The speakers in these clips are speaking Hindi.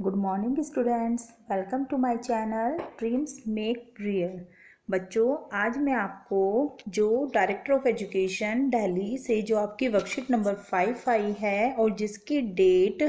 Good morning students, welcome to my channel dreams make real. बच्चों, आज मैं आपको जो डायरेक्टर ऑफ एजुकेशन दिल्ली से जो आपकी वर्कशीट नंबर 5 आई है और जिसकी डेट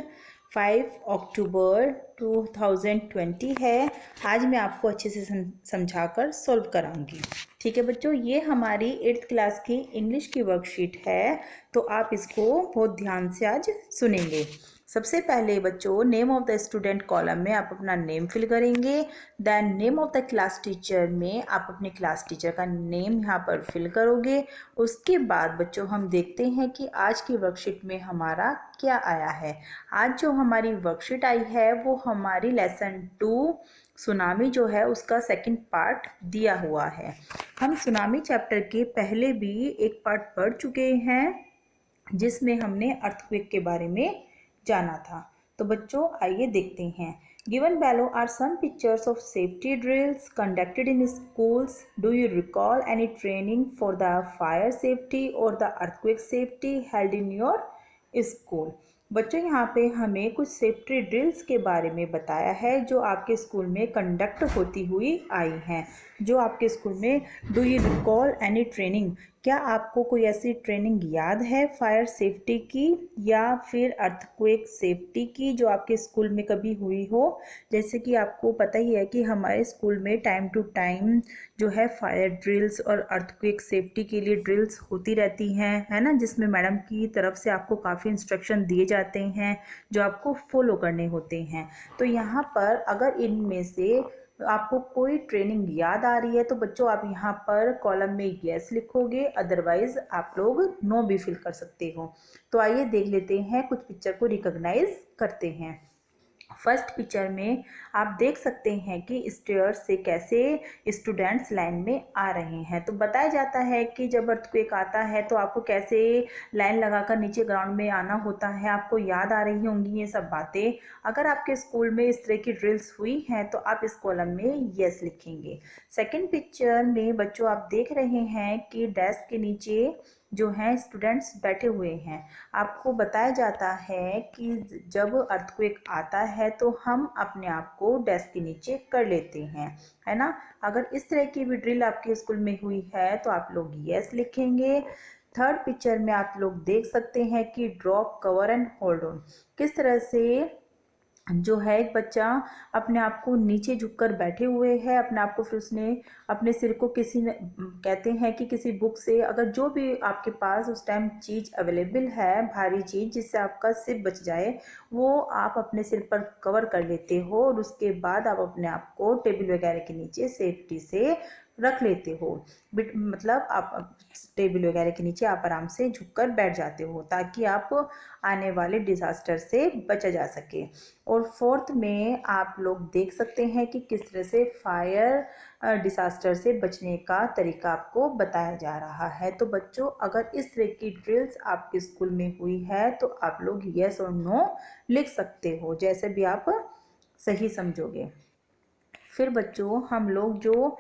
5 अक्टूबर 2020 है, आज मैं आपको अच्छे से समझाकर सॉल्व कराऊंगी। ठीक है बच्चों, ये हमारी 8th क्लास की इंग्लिश की वर्कशीट है, तो आप इसको बहुत ध्यान से आज सुनेंगे। सबसे पहले बच्चों, name of the student column में आप अपना नेम फिल करेंगे। Then name of the class teacher में आप अपने क्लास टीचर का नेम यहाँ पर फिल करोगे। उसके बाद बच्चों हम देखते हैं कि आज की वर्कशीट में हमारा क्या आया है। आज जो हमारी वर्कशीट आई है वो हमारी लेसन 2 सुनामी जो है उसका सेकंड पार्ट दिया हुआ है। हम सुनामी चैप्टर के पहले भी एक पार्ट पढ़ चुके हैं जिसमें हमने अर्थक्वेक के बारे में जाना था। तो बच्चों आइए देखते हैं। Given below are some pictures of safety drills conducted in schools. Do you recall any training for the fire safety or the earthquake safety held in your school? बच्चों यहाँ पे हमें कुछ सेफ्टी ड्रिल्स के बारे में बताया है जो आपके स्कूल में कंडक्ट होती हुई आई हैं। जो आपके स्कूल में do you recall any training, क्या आपको कोई ऐसी ट्रेनिंग याद है फायर सेफ्टी की या फिर अर्थक्वेक सेफ्टी की जो आपके स्कूल में कभी हुई हो। जैसे कि आपको पता ही है कि हमारे स्कूल में टाइम टू टाइम जो है फायर ड्रिल्स और अर्थक्वेक सेफ्टी के लिए ड्रिल्स होती रहती हैं, है ना, जिसमें मैडम की तरफ से आपको काफ़ी इंस्ट्रक्शन दिए जाते हैं जो आपको फॉलो करने होते हैं। तो यहाँ पर अगर इनमें से आपको कोई ट्रेनिंग याद आ रही है तो बच्चों आप यहाँ पर कॉलम में यस लिखोगे, अदरवाइज आप लोग नो भी फिल कर सकते हो। तो आइए देख लेते हैं, कुछ पिक्चर को रिकॉग्नाइज करते हैं। फर्स्ट पिक्चर में आप देख सकते हैं कि स्टेयर्स से कैसे स्टूडेंट्स लाइन में आ रहे हैं। तो बताया जाता है कि जब अर्थक्वेक आता है तो आपको कैसे लाइन लगाकर नीचे ग्राउंड में आना होता है। आपको याद आ रही होंगी ये सब बातें। अगर आपके स्कूल में इस तरह की ड्रिल्स हुई हैं तो आप इस कॉलम में यस लिखेंगे। सेकेंड पिक्चर में बच्चों आप देख रहे हैं कि डेस्क के नीचे जो हैं स्टूडेंट्स बैठे हुए हैं। आपको बताया जाता है कि जब अर्थक्वेक आता है तो हम अपने आप को डेस्क के नीचे कर लेते हैं, है ना। अगर इस तरह की भी ड्रिल आपके स्कूल में हुई है तो आप लोग यस लिखेंगे। थर्ड पिक्चर में आप लोग देख सकते हैं कि drop, cover and hold on, किस तरह से जो है एक बच्चा अपने आप को नीचे झुककर बैठे हुए है। अपने आप को फिर उसने अपने सिर को किसी ने कहते हैं कि किसी बुक से, अगर जो भी आपके पास उस टाइम चीज़ अवेलेबल है, भारी चीज़ जिससे आपका सिर बच जाए, वो आप अपने सिर पर कवर कर लेते हो और उसके बाद आप अपने आप को टेबल वगैरह के नीचे सेफ्टी से रख लेते हो। मतलब आप टेबल वगैरह के नीचे आप आराम से झुककर बैठ जाते हो ताकि आप आने वाले डिज़ास्टर से बचा जा सके। और फोर्थ में आप लोग देख सकते हैं कि किस तरह से फायर डिज़ास्टर से बचने का तरीका आपको बताया जा रहा है। तो बच्चों अगर इस तरह की ड्रिल्स आपके स्कूल में हुई है तो आप लोग यस और नो लिख सकते हो, जैसे भी आप सही समझोगे। फिर बच्चों हम लोग जो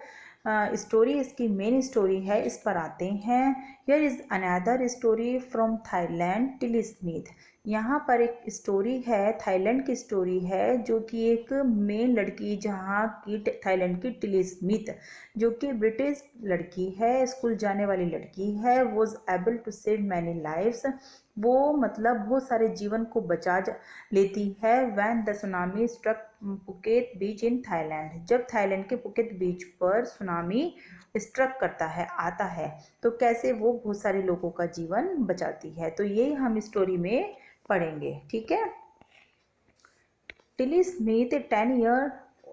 स्टोरी इसकी मेन स्टोरी है इस पर आते हैं। Here is another story from Thailand, Tilly Smith. यहाँ पर एक स्टोरी है, थाईलैंड की स्टोरी है, जो कि एक मेन लड़की जहाँ की थाईलैंड की टिली स्मिथ, जो कि ब्रिटिश लड़की है, स्कूल जाने वाली लड़की है, was able to save many lives. वो मतलब बहुत सारे जीवन को बचा लेती है। When the tsunami struck Phuket beach in Thailand, जब थाईलैंड के पुकेत बीच पर सुनामी स्ट्रक करता है, आता है, तो कैसे वो बहुत सारे लोगों का जीवन बचाती है। तो ये हम स्टोरी में पढ़ेंगे, ठीक है। Tilly Smith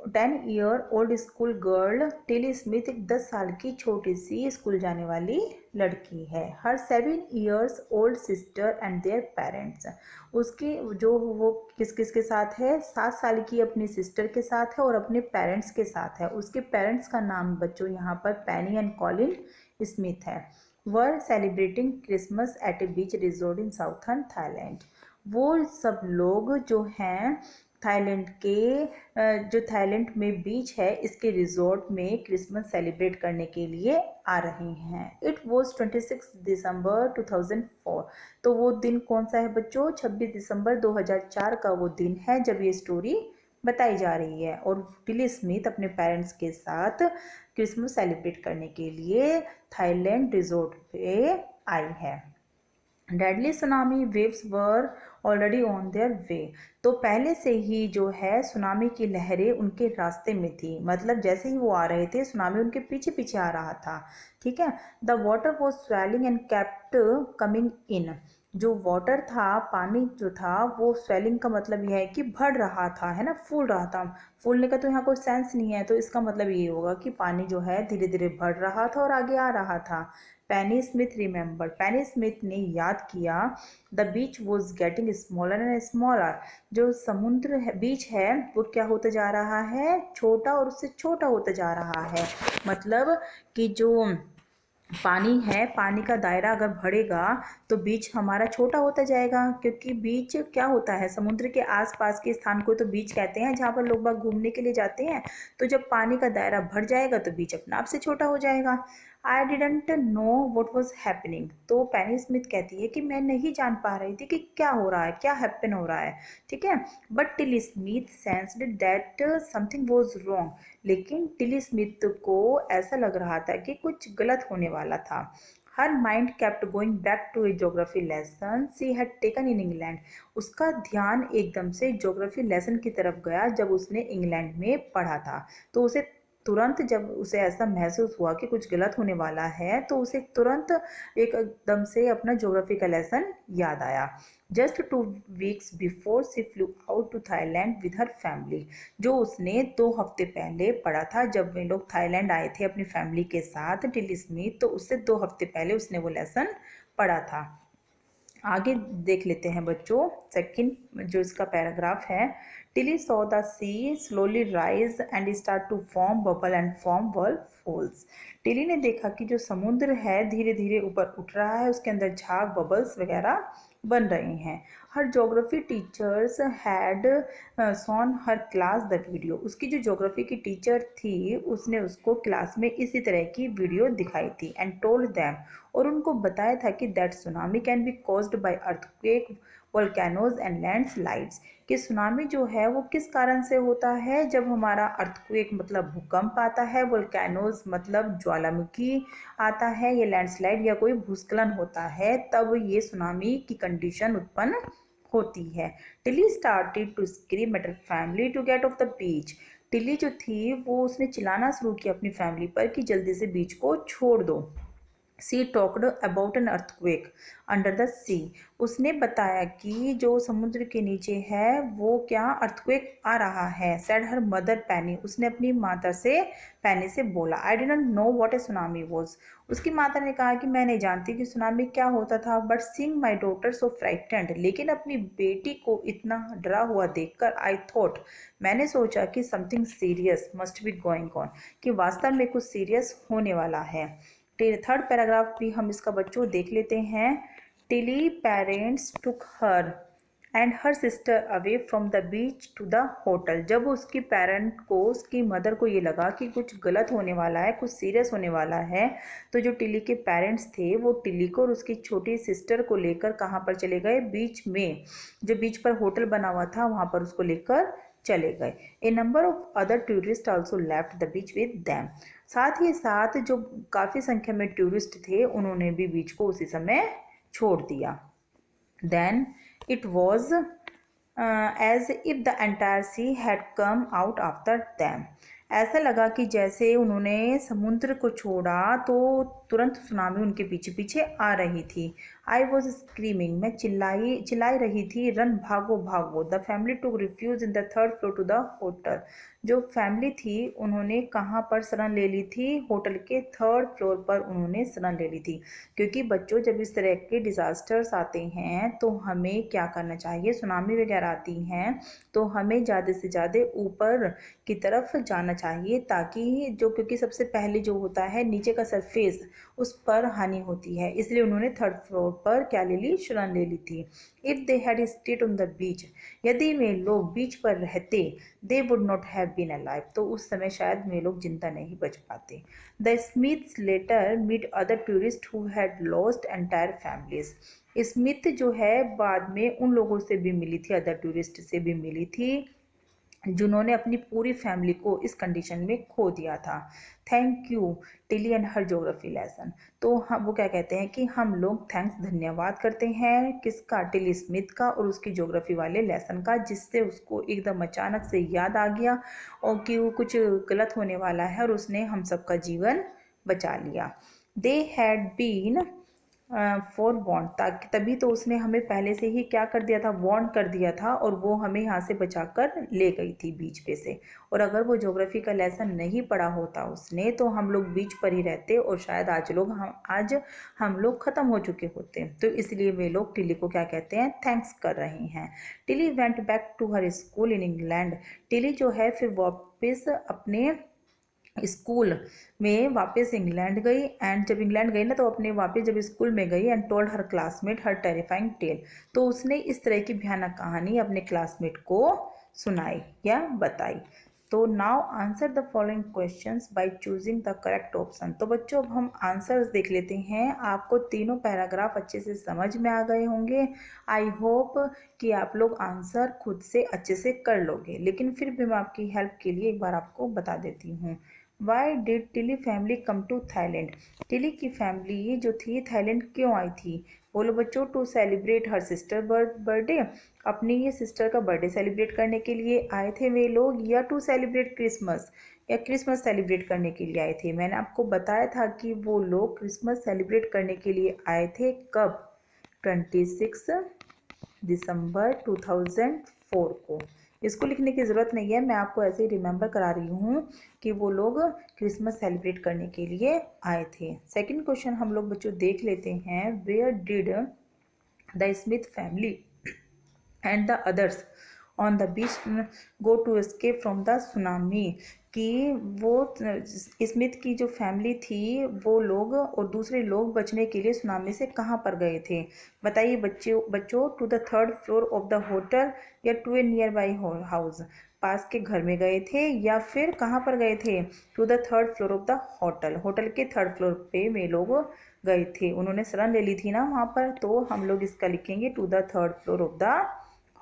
10 year old school girl. Tilly Smith एक 10 साल की छोटी सी स्कूल जाने वाली लड़की है। हर 7 years old sister and their parents, उसकी जो वो किस किस के साथ है, 7 साल की अपनी सिस्टर के साथ है और अपने पेरेंट्स के साथ है। उसके पेरेंट्स का नाम बच्चों यहाँ पर पेनी एंड कॉलिन स्मिथ है। We're celebrating Christmas at a beach resort in southern Thailand. वो सब लोग जो हैं थाईलैंड के जो थाईलैंड में बीच है इसके रिजॉर्ट में क्रिसमस सेलिब्रेट करने के लिए आ रहे हैं। इट वॉज 26 दिसंबर 2004। तो वो दिन कौन सा है बच्चों, 26 दिसंबर 2004 का वो दिन है जब ये स्टोरी बताई जा रही है। और टिली स्मिथ अपने पेरेंट्स के साथ क्रिसमस सेलिब्रेट करने के लिए थाईलैंड रिजोर्ट पे आई है। Deadly tsunami waves were already on their way. तो पहले से ही जो है सुनामी की लहरें उनके रास्ते में थी, मतलब जैसे ही वो आ रहे थे सुनामी उनके पीछे पीछे आ रहा था। ठीक है। The water was swelling and kept coming in. जो वाटर था, पानी जो था, वो स्वेलिंग का मतलब यह है कि बढ़ रहा था, है ना, फूल रहा था। फूलने का तो यहाँ कोई सेंस नहीं है, तो इसका मतलब ये होगा कि पानी जो है धीरे धीरे बढ़ रहा था और आगे आ रहा था। पेनी स्मिथ रिमेंबर्ड, पेनी स्मिथ ने याद किया, the beach was getting smaller and smaller. जो समुद्र है, बीच है, वो क्या होता जा रहा है, छोटा और उससे छोटा होता जा रहा है। मतलब कि जो पानी है, पानी का दायरा अगर बढ़ेगा तो बीच हमारा छोटा होता जाएगा, क्योंकि बीच क्या होता है, समुद्र के आसपास के स्थान को तो बीच कहते हैं, जहाँ पर लोग बाग घूमने के लिए जाते हैं। तो जब पानी का दायरा बढ़ जाएगा तो बीच अपने आप से छोटा हो जाएगा। I didn't know what was happening. तो पेनी स्मिथ कहती है कि मैं नहीं जान पा रही थी कि क्या हो रहा है, क्या हैपन हो रहा है। ठीक है। But Tilly Smith sensed that something was wrong. लेकिन टिली स्मिथ को ऐसा लग रहा था कि कुछ गलत होने वाला था। Her mind kept going back to a geography lesson she had taken in England. उसका ध्यान एकदम से ज्योग्राफी लेसन की तरफ गया जब उसने इंग्लैंड में पढ़ा था। तो उसे तुरंत, जब उसे ऐसा महसूस हुआ कि कुछ गलत होने वाला है, तो उसे तुरंत एकदम से अपना ज्योग्राफी का लेसन याद आया। Just 2 weeks before she flew out to Thailand with her family. जो उसने 2 हफ्ते पहले पढ़ा था, जब वे लोग थाईलैंड आए थे अपनी फैमिली के साथ, टिली स्मिथ, तो उससे 2 हफ्ते पहले उसने वो लेसन पढ़ा था। आगे देख लेते हैं बच्चों, सेकंड जो इसका पैराग्राफ है। Tilly saw the sea slowly rise and start to form bubble and form whirlpools. Tilly ने देखा कि जो समुद्र है धीरे धीरे ऊपर उठ रहा है, उसके अंदर झाग, बबल्स वगैरह बन रहे हैं। Her geography teachers had shown her class the video. उसकी जो ज्योग्राफी की टीचर थी उसने उसको क्लास में इसी तरह की वीडियो दिखाई थी। एंड टोल्ड दैम, और उनको बताया था कि that tsunami can be caused by earthquake, volcanoes and landslides. कि सुनामी जो है वो किस कारण से होता है, जब हमारा अर्थक्वेक मतलब भूकंप आता है, वोल्केनोज मतलब ज्वालामुखी आता है, या लैंडस्लाइड या कोई भूस्खलन होता है, तब ये सुनामी की कंडीशन उत्पन्न होती है। Tilly started to scream at her family to get off the beach. Tilly जो थी वो उसने चिल्लाना शुरू किया अपनी फैमिली पर कि जल्दी से बीच को छोड़ दो। She talked about an earthquake under the sea. उसने बताया कि जो समुद्र के नीचे है वो क्या अर्थक्वेक आ रहा है। सेड हर मदर पैनी, उसने अपनी माता से, पैनी से बोला। I didn't know what A tsunami was. उसकी माता ने कहा कि मैं नहीं जानती कि सुनामी क्या होता था। But seeing my daughter so frightened, लेकिन अपनी बेटी को इतना डरा हुआ देखकर, आई थॉट, मैंने सोचा कि something serious must be going on, कि वास्तव में कुछ सीरियस होने वाला है। थर्ड पैराग्राफ भी हम इसका बच्चों देख लेते हैं। Tilly parents took her and her sister away from the beach to the hotel. जब उसकी पेरेंट को, उसकी मदर को ये लगा कि कुछ गलत होने वाला है, कुछ सीरियस होने वाला है, तो जो टिली के पेरेंट्स थे वो टिली को और उसकी छोटी सिस्टर को लेकर कहाँ पर चले गए, बीच में, जो बीच पर होटल बना हुआ था वहाँ पर उसको लेकर चले गए। A number of other tourist also left the beach with them. साथ ही साथ जो काफ़ी संख्या में टूरिस्ट थे उन्होंने भी बीच को उसी समय छोड़ दिया। Then it was as if the entire sea had come out after them. ऐसा लगा कि जैसे उन्होंने समुद्र को छोड़ा तो तुरंत सुनामी उनके पीछे पीछे आ रही थी। आई वॉज स्क्रीमिंग, मैं चिल्लाई रही थी, रन भागो भागो। The family took refuge in the third floor to the hotel. जो फैमिली थी उन्होंने कहाँ पर शरण ले ली थी, होटल के 3rd फ्लोर पर उन्होंने शरण ले ली थी। क्योंकि बच्चों जब इस तरह के डिज़ास्टर्स आते हैं तो हमें क्या करना चाहिए, सुनामी वगैरह आती हैं तो हमें ज़्यादा से ज़्यादा ऊपर की तरफ जाना चाहिए, ताकि जो, क्योंकि सबसे पहले जो होता है नीचे का सरफेस, उस पर हानि होती है, इसलिए उन्होंने 3rd फ्लोर पर क्या ले ली, शरण ले ली थी। If they had stayed on the beach, यदि वे लोग बीच पर रहते, they would not have been alive, तो उस समय शायद वे लोग जिंदा नहीं बच पाते। The Smiths later meet other tourists who had lost entire families. Smith जो है बाद में उन लोगों से भी मिली थी, अदर टूरिस्ट से भी मिली थी जिन्होंने अपनी पूरी फैमिली को इस कंडीशन में खो दिया था। Thank you Tilly and her geography lesson. तो हम वो क्या कहते हैं कि हम लोग थैंक्स धन्यवाद करते हैं किसका, टिली स्मिथ का और उसकी ज्योग्राफी वाले लेसन का, जिससे उसको एकदम अचानक से याद आ गया और कि वो कुछ गलत होने वाला है और उसने हम सबका जीवन बचा लिया। They had been for want, ताकि तभी तो उसने हमें पहले से ही क्या कर दिया था, वॉन्ट कर दिया था और वो हमें यहाँ से बचाकर ले गई थी बीच पे से। और अगर वो ज्योग्राफी का लेसन नहीं पढ़ा होता उसने तो हम लोग बीच पर ही रहते और शायद आज हम लोग ख़त्म हो चुके होते। तो इसलिए वे लोग टिली को क्या कहते हैं, थैंक्स कर रहे हैं। Tilly went back to her school in England. Tilly जो है फिर वापस अपने स्कूल में वापस इंग्लैंड गई। एंड जब इंग्लैंड गई ना तो अपने वापस जब स्कूल में गई and told her classmate her terrifying tale, तो उसने इस तरह की भयानक कहानी अपने क्लासमेट को सुनाई या बताई। तो now answer the following questions by choosing the correct option. तो बच्चों अब हम आंसर्स देख लेते हैं। आपको तीनों पैराग्राफ अच्छे से समझ में आ गए होंगे। आई होप कि आप लोग आंसर खुद से अच्छे से कर लोगे, लेकिन फिर भी मैं आपकी हेल्प के लिए एक बार आपको बता देती हूँ। Why did Tilly family come to Thailand. Tilly की फैमिली जो थी थाईलैंड क्यों आई थी? बोलो बच्चों, to celebrate her sister birthday, अपनी ये सिस्टर का बर्थडे सेलिब्रेट करने के लिए आए थे वे लोग, या टू सेलिब्रेट क्रिसमस, या क्रिसमस सेलिब्रेट करने के लिए आए थे। मैंने आपको बताया था कि वो लोग क्रिसमस सेलिब्रेट करने के लिए आए थे कब, 26 दिसंबर 2004 को। इसको लिखने की ज़रूरत नहीं है, मैं आपको ऐसे ही रिमेंबर करा रही हूँ कि वो लोग क्रिसमस सेलिब्रेट करने के लिए आए थे। सेकंड क्वेश्चन हम लोग बच्चों देख लेते हैं। Where did the Smith family and the others on the beach go to escape from the tsunami. कि वो स्मिथ की जो फैमिली थी वो लोग और दूसरे लोग बचने के लिए सुनामी से कहाँ पर गए थे? बताइए बच्चों, to the third floor of the hotel या to a nearby house, पास के घर में गए थे या फिर कहाँ पर गए थे? To the third floor of the hotel, hotel के थर्ड फ्लोर पे वे लोग गए थे। उन्होंने शरण ले ली थी ना वहाँ पर, तो हम लोग इसका लिखेंगे to the third floor of the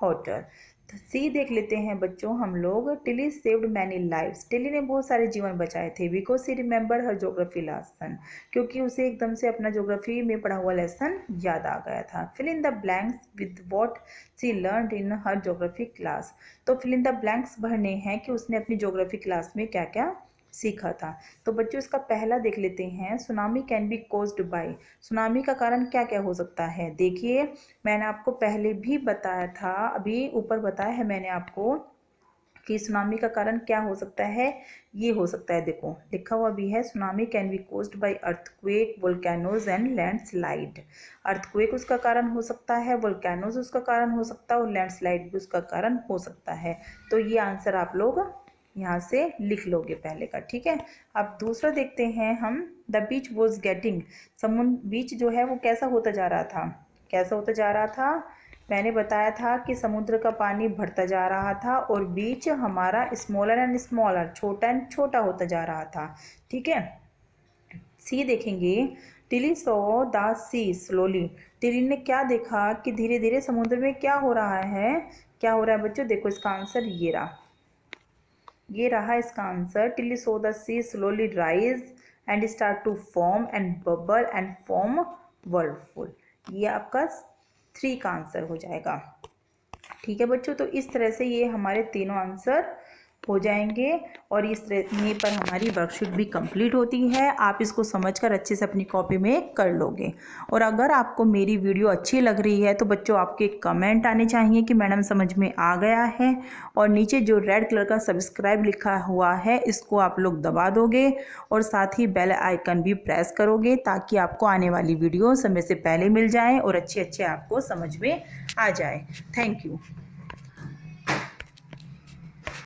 hotel. सी देख लेते हैं बच्चों हम लोग। Tilly saved many lives. Tilly ने बहुत सारे जीवन बचाए थे। Because she remember her geography lesson, क्योंकि उसे एकदम से अपना ज्योग्राफी में पढ़ा हुआ लेसन याद आ गया था। Fill in the blanks with what she learned in her geography class. तो फिल इन द ब्लैंक्स भरने हैं कि उसने अपनी ज्योग्राफी क्लास में क्या क्या सीखा था। तो बच्चों इसका पहला देख लेते हैं। Tsunami can be caused by. Tsunami का कारण क्या क्या हो सकता है? देखिए मैंने आपको पहले भी बताया था, अभी ऊपर बताया है मैंने आपको कि सुनामी का कारण क्या हो सकता है। ये हो सकता है, देखो लिखा हुआ भी है, tsunami can be caused by earthquake, volcanoes and landslide. Earthquake उसका कारण हो सकता है, वोल्केनोज उसका कारण हो सकता है और लैंडस्लाइड भी उसका कारण हो सकता है। तो ये आंसर आप लोग यहाँ से लिख लोगे पहले का, ठीक है। अब दूसरा देखते हैं हम। द बीच वॉज गेटिंग, समुद्र बीच जो है वो कैसा होता जा रहा था? कैसा होता जा रहा था? मैंने बताया था कि समुद्र का पानी बढ़ता जा रहा था और बीच हमारा स्मॉलर एंड स्मॉलर, छोटा एंड छोटा होता जा रहा था, ठीक है। सी देखेंगे। Tilly saw the sea slowly. Tilly ने क्या देखा कि धीरे धीरे समुद्र में क्या हो रहा है? क्या हो रहा है बच्चों? देखो इसका आंसर ये रहा इसका answer. Tilly saw the sea slowly rise and start to form and bubble and form whirlpool. ये आपका 3 का आंसर हो जाएगा, ठीक है बच्चों। तो इस तरह से ये हमारे तीनों आंसर हो जाएंगे और इस तरह यहीं पर हमारी वर्कशीट भी कंप्लीट होती है। आप इसको समझकर अच्छे से अपनी कॉपी में कर लोगे। और अगर आपको मेरी वीडियो अच्छी लग रही है तो बच्चों आपके कमेंट आने चाहिए कि मैडम समझ में आ गया है, और नीचे जो रेड कलर का सब्सक्राइब लिखा हुआ है इसको आप लोग दबा दोगे और साथ ही बेल आइकन भी प्रेस करोगे ताकि आपको आने वाली वीडियो समय से पहले मिल जाए और अच्छे अच्छे आपको समझ में आ जाए। Thank you.